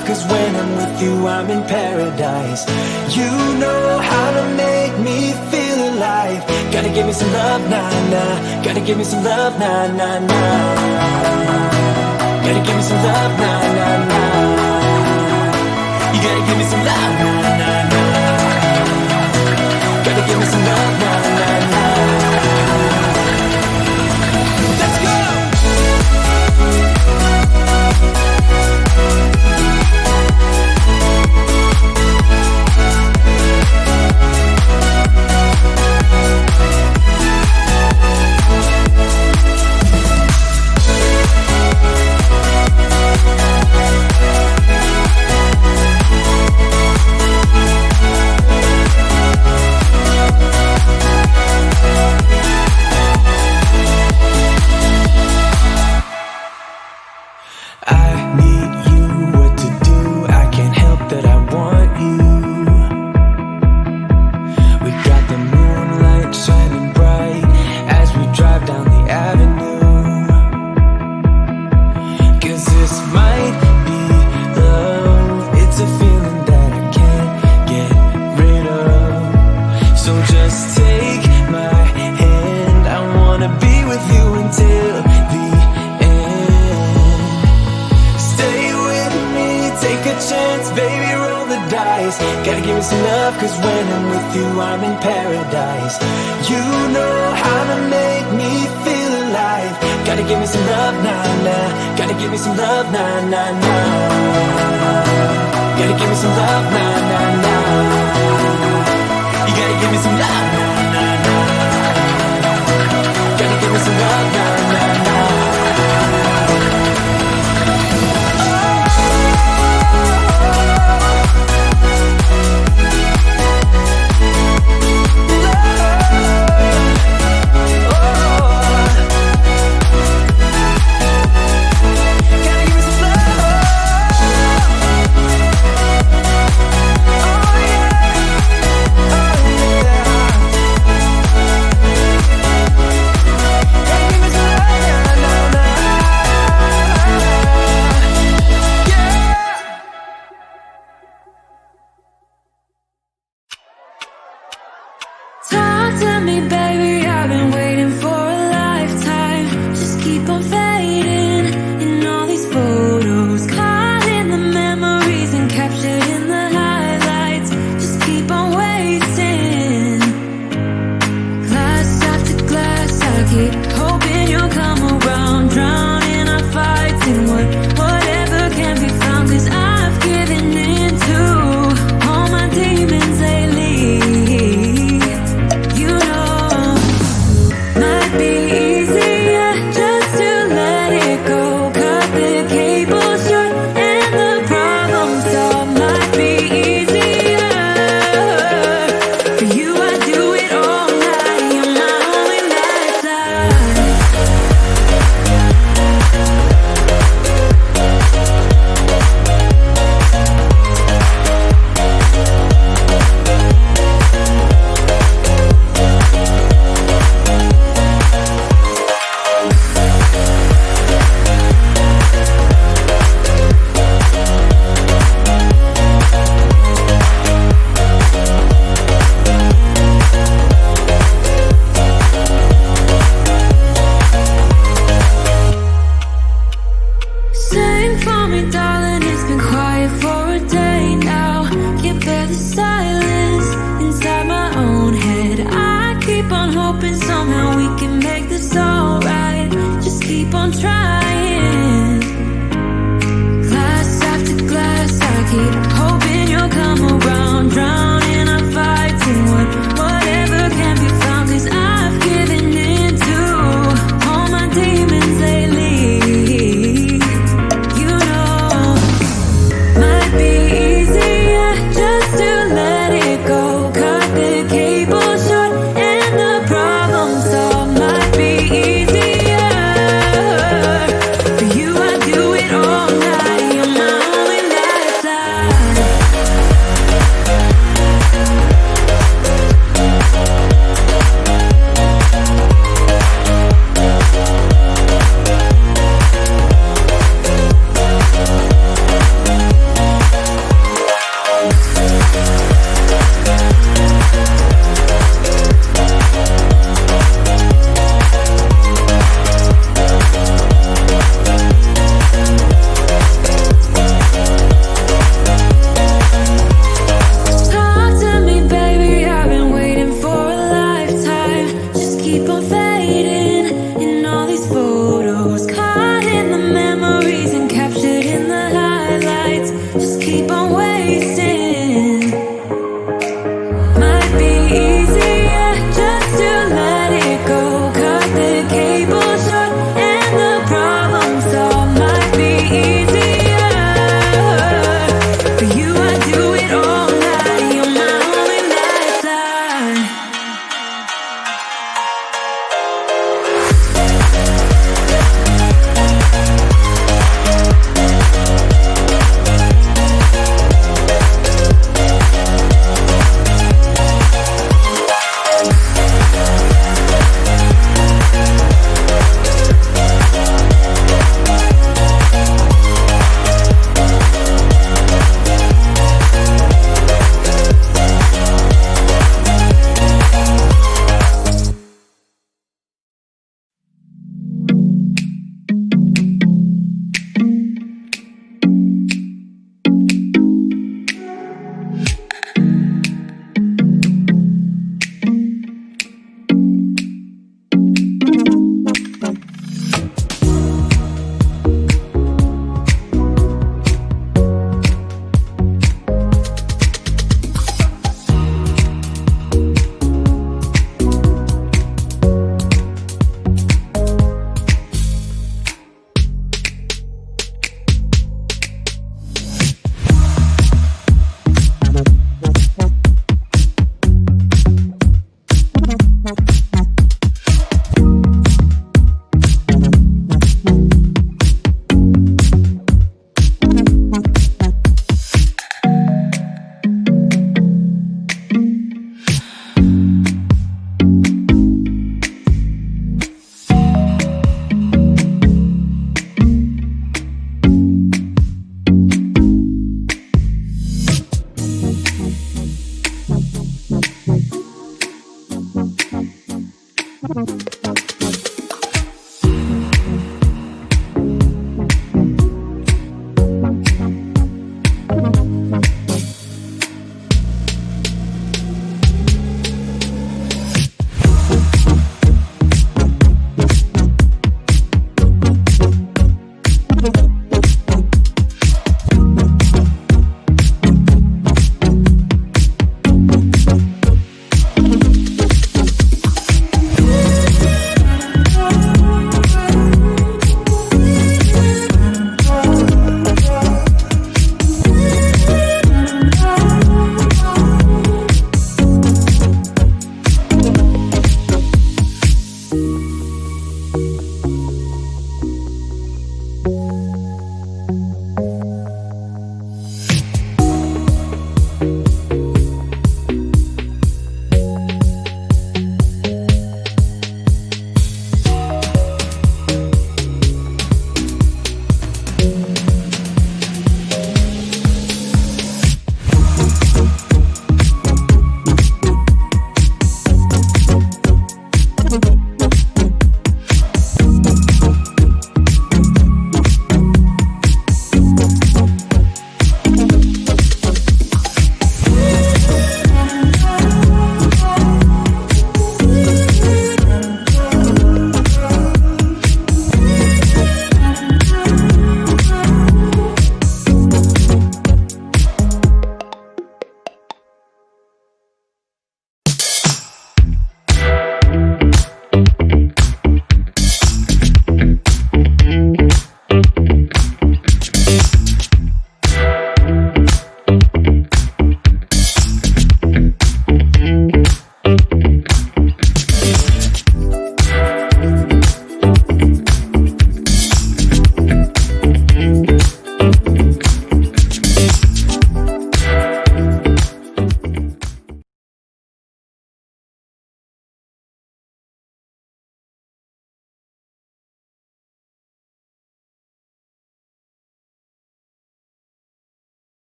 love, cause when I'm with you I'm in paradise. You know how to make me feel alive. Gotta give me some love, nah, nah. Gotta give me some love, nah, nah, nah. Gotta give me some love, nah, nah, nah. You gotta give me some love, nah, nah, nah. Gotta give me some love, nah, nah, nah. Let's go! Gotta give me some love, cause when I'm with you I'm in paradise. You know how to make me feel alive. Gotta give me some love, nah, nah. Gotta give me some love, nah, nah, nah. Gotta give me some love, nah, nah, nah. You gotta give me some love, nah, nah, nah. Gotta give me some love, nah, nah, nah. Bye.